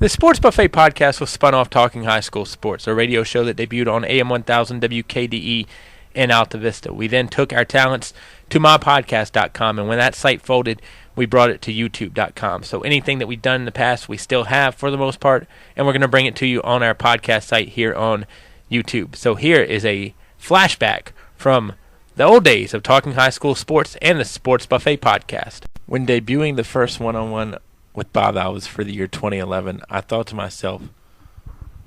The Sports Buffet podcast was spun off Talking High School Sports, a radio show that debuted on AM 1000 WKDE in Alta Vista. We then took our talents to mypodcast.com, and when that site folded, we brought it to youtube.com. So anything that we've done in the past, we still have for the most part, and we're going to bring it to you on our podcast site here on YouTube. So here is a flashback from the old days of Talking High School Sports and the Sports Buffet podcast. When debuting the first one-on-one with Bob Alvis for the year 2011, I thought to myself,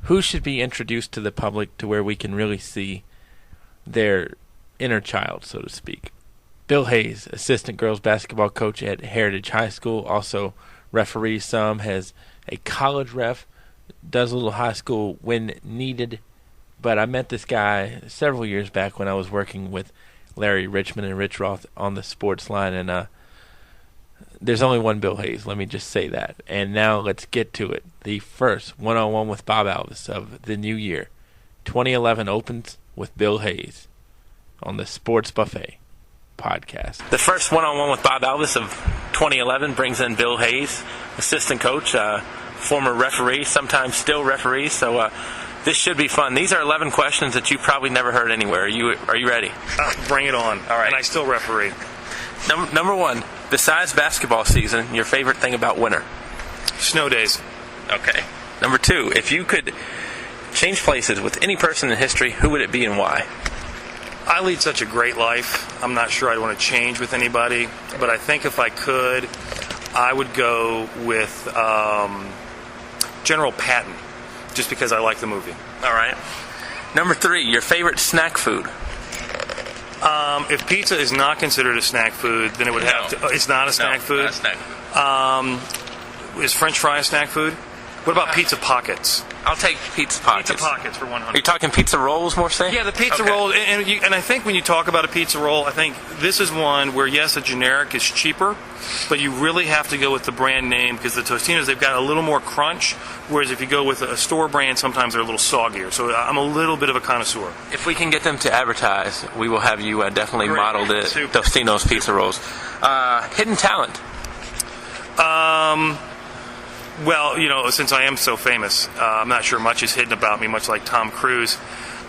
who should be introduced to the public to where we can really see their inner child, so to speak? Bill Hayes, assistant girls basketball coach at Heritage High School, also referees some, has a college ref, does a little high school when needed. But I met this guy several years back when I was working with Larry Richmond and Rich Roth on the sports line, and there's only one Bill Hayes, let me just say that. And now let's get to it. The first one-on-one with Bob Alvis of the new year. 2011 opens with Bill Hayes on the Sports Buffet podcast. The first one-on-one with Bob Alvis of 2011 brings in Bill Hayes, assistant coach, former referee, sometimes still referee. So this should be fun. These are 11 questions that you probably never heard anywhere. Are you ready? Bring it on. All right. And I still referee. Number one, besides basketball season, your favorite thing about winter? Snow days. Okay. Number two, if you could change places with any person in history, who would it be and why? I lead such a great life. I'm not sure I'd want to change with anybody, but I think if I could, I would go with General Patton, just because I like the movie. All right. Number three, your favorite snack food? If pizza is not considered a snack food, then it would have to... It's not a snack food? Not a snack. Is French fry a snack food? What about pizza pockets? I'll take pizza pockets. Pizza pockets for 100. Are you talking pizza rolls more, say? Yeah, the pizza roll. And I think when you talk about a pizza roll, I think this is one where, yes, a generic is cheaper, but you really have to go with the brand name because the Tostinos, they've got a little more crunch, whereas if you go with a store brand, sometimes they're a little soggier. So I'm a little bit of a connoisseur. If we can get them to advertise, we will have you definitely model the Tostinos pizza rolls. Hidden talent? Well, since I am so famous, I'm not sure much is hidden about me, much like Tom Cruise.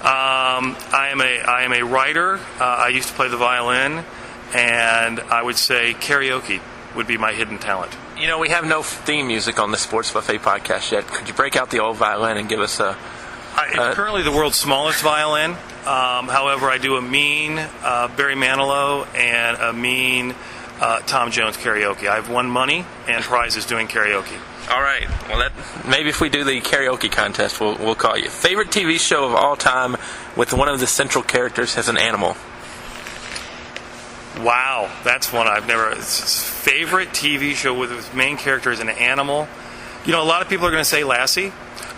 I am a writer. I used to play the violin, and I would say karaoke would be my hidden talent. You know, we have no theme music on the Sports Buffet podcast yet. Could you break out the old violin and give us a... It's currently the world's smallest violin. However, I do a mean Barry Manilow and a mean Tom Jones karaoke. I've won money and prizes doing karaoke. All right. Well, maybe if we do the karaoke contest, we'll call you. Favorite TV show of all time with one of the central characters as an animal? Wow, that's one I've never... Favorite TV show with its main character as an animal? You know, a lot of people are going to say Lassie.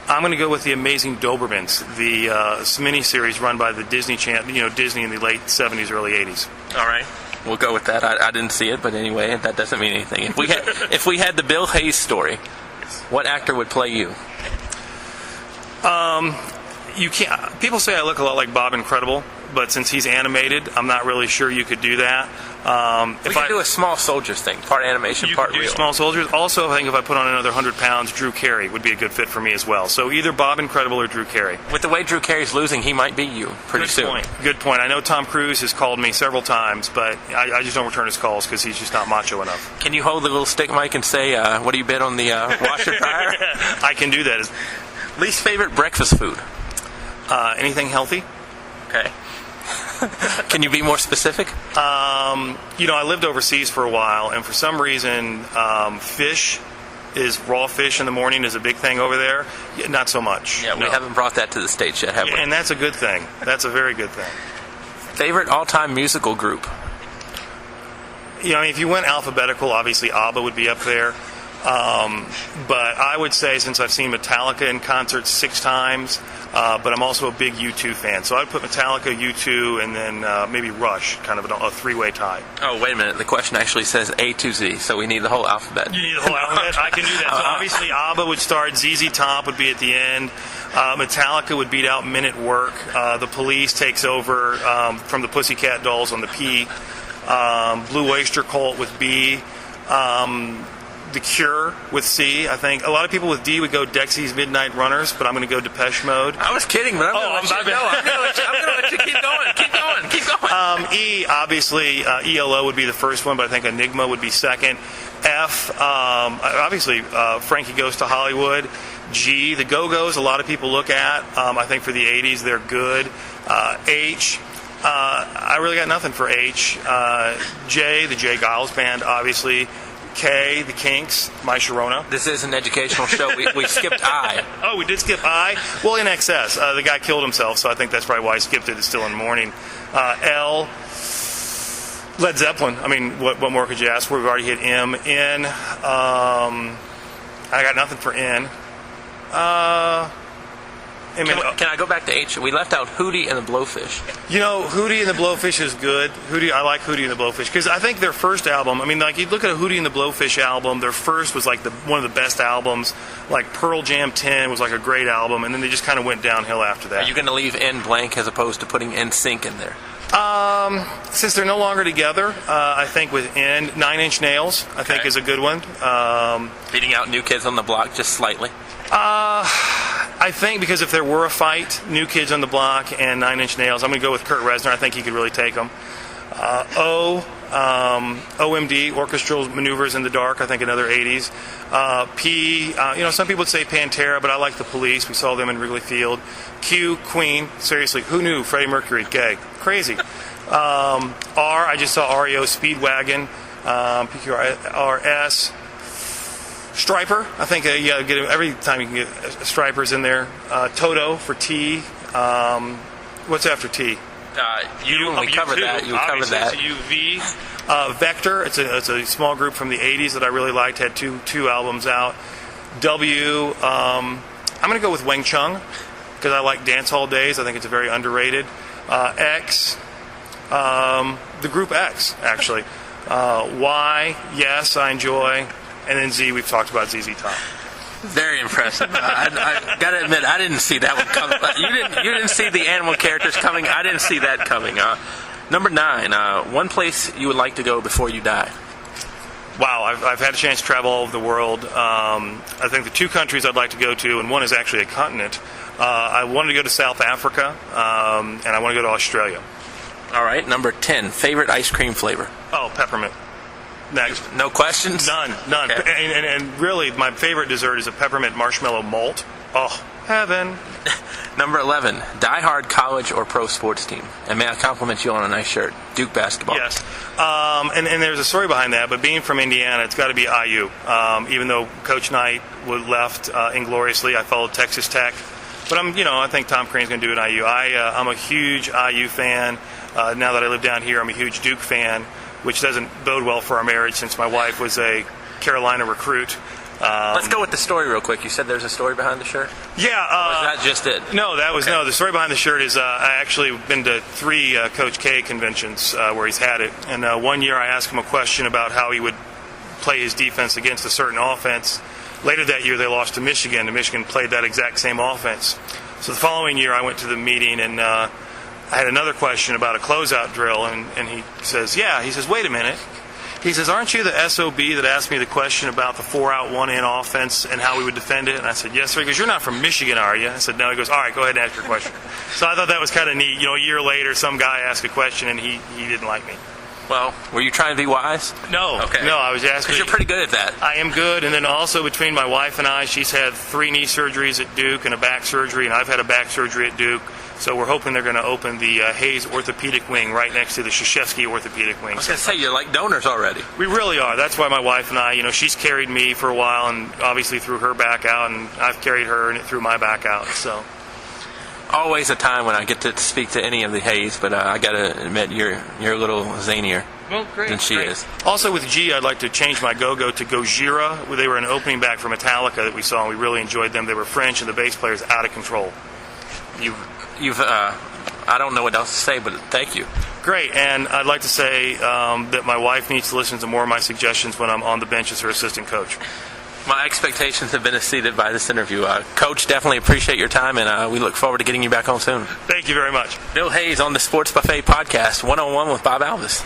I'm going to go with The Amazing Dobermans, the mini-series run by the Disney Channel, Disney in the late 70s, early 80s. All right. We'll go with that. I didn't see it, but anyway, that doesn't mean anything. If we had the Bill Hayes story, what actor would play you? You can't. People say I look a lot like Bob Incredible, but since he's animated, I'm not really sure you could do that. We could do a Small Soldiers thing, part animation, part real. Small Soldiers. Also, I think if I put on another 100 pounds, Drew Carey would be a good fit for me as well. So either Bob Incredible or Drew Carey. With the way Drew Carey's losing, he might beat you pretty soon. Good point. I know Tom Cruise has called me several times, but I just don't return his calls because he's just not macho enough. Can you hold the little stick mic and say, what do you bet on the washer dryer? I can do that. Least favorite breakfast food? Anything healthy. Okay. Can you be more specific? I lived overseas for a while, and for some reason, raw fish in the morning is a big thing over there. Not so much. Yeah, we haven't brought that to the States yet, have we? And that's a good thing. That's a very good thing. Favorite all-time musical group? If you went alphabetical, obviously ABBA would be up there. But I would say, since I've seen Metallica in concert 6 times, but I'm also a big U2 fan. So I'd put Metallica, U2, and then maybe Rush, kind of a three-way tie. Oh, wait a minute. The question actually says A to Z, so we need the whole alphabet. You need the whole alphabet? I can do that. So obviously ABBA would start, ZZ Top would be at the end. Metallica would beat out Men at Work. The Police takes over from the Pussycat Dolls on the P. Blue Oyster Cult with B. The Cure with C. I think a lot of people with D would go Dexy's Midnight Runners, but I'm going to go Depeche Mode. I was kidding, but I'm going to let you keep going. E, obviously, ELO would be the first one, but I think Enigma would be second. F, obviously, Frankie Goes to Hollywood. G, the Go-Go's, a lot of people look at. I think for the 80s, they're good. H, I really got nothing for H. J, the J. Giles Band, obviously. K, the Kinks, My Sharona. This is an educational show. We skipped I. Oh, we did skip I? Well, In Excess. The guy killed himself, so I think that's probably why I skipped it. It's still in the morning. L, Led Zeppelin. I mean, what more could you ask for? We've already hit M. N, I got nothing for N. Can I go back to H? We left out Hootie and the Blowfish. You know, Hootie and the Blowfish is good. I like Hootie and the Blowfish because I think their first album, I mean, like you look at a Hootie and the Blowfish album, their first was like one of the best albums. Like Pearl Jam 10 was like a great album, and then they just kind of went downhill after that. Are you going to leave N blank as opposed to putting NSYNC in there? Since they're no longer together, I think with N, 9 Inch Nails, I think is a good one. Beating out New Kids on the Block just slightly? I think because if there were a fight, New Kids on the Block and 9 Inch Nails, I'm going to go with Kurt Reznor. I think he could really take them. OMD, Orchestral Maneuvers in the Dark, I think another 80s. P, some people would say Pantera, but I like the Police. We saw them in Wrigley Field. Q, Queen. Seriously, who knew Freddie Mercury gay? Crazy. R, I just saw REO Speedwagon. PQRS. Striper, I think, every time you can get Stripers in there. Toto for T. What's after T? We covered that. You covered that. UV. Vector, it's a small group from the 80s that I really liked, had two albums out. W, I'm going to go with Wang Chung because I like Dance Hall Days. I think it's a very underrated. X, the group X, actually. Y, yes, I enjoy. And then Z, we've talked about ZZ Top. Very impressive. I got to admit, I didn't see that one coming. You didn't see the animal characters coming. I didn't see that coming. Number 9, one place you would like to go before you die. Wow, I've had a chance to travel all over the world. I think the 2 countries I'd like to go to, and one is actually a continent. I wanted to go to South Africa, and I want to go to Australia. All right, number 10, favorite ice cream flavor. Oh, peppermint. Next. No questions? None. Okay. And really, my favorite dessert is a peppermint marshmallow malt. Oh, heaven. Number 11, diehard college or pro sports team. And may I compliment you on a nice shirt? Duke basketball. Yes. And there's a story behind that, but being from Indiana, it's got to be IU. Even though Coach Knight left ingloriously, I followed Texas Tech. But I think Tom Crean's going to do it at IU. I'm a huge IU fan. Now that I live down here, I'm a huge Duke fan, which doesn't bode well for our marriage since my wife was a Carolina recruit. Let's go with the story real quick. You said there's a story behind the shirt? Yeah. Or was that just it? No, the story behind the shirt is I actually been to 3 Coach K conventions where he's had it. And one year I asked him a question about how he would play his defense against a certain offense. Later that year they lost to Michigan, and Michigan played that exact same offense. So the following year I went to the meeting, and I had another question about a closeout drill, and he says, wait a minute. He says, aren't you the SOB that asked me the question about the 4-out, 1-in offense and how we would defend it? And I said, yes, sir. He goes, you're not from Michigan, are you? I said, no. He goes, all right, go ahead and ask your question. So I thought that was kind of neat. A year later, some guy asked a question, and he didn't like me. Well, were you trying to be wise? No. Okay. No, I was asking. Because you're pretty good at that. I am good. And then also between my wife and I, she's had 3 knee surgeries at Duke and a back surgery, and I've had a back surgery at Duke. So we're hoping they're going to open the Hayes orthopedic wing right next to the Krzyzewski orthopedic wing. I was going to say, you're like donors already. We really are. That's why my wife and I, she's carried me for a while and obviously threw her back out, and I've carried her and it threw my back out. So always a time when I get to speak to any of the Hayes, but I got to admit, you're a little zanier than she is. Also with G, I'd like to change my go-go to Gojira. They were an opening back for Metallica that we saw, and we really enjoyed them. They were French, and the bass player's out of control. I don't know what else to say, but thank you. Great, and I'd like to say that my wife needs to listen to more of my suggestions when I'm on the bench as her assistant coach. My expectations have been exceeded by this interview. Coach, definitely appreciate your time, and we look forward to getting you back on soon. Thank you very much. Bill Hayes on the Sports Buffet Podcast, 1-on-1 with Bob Alvis.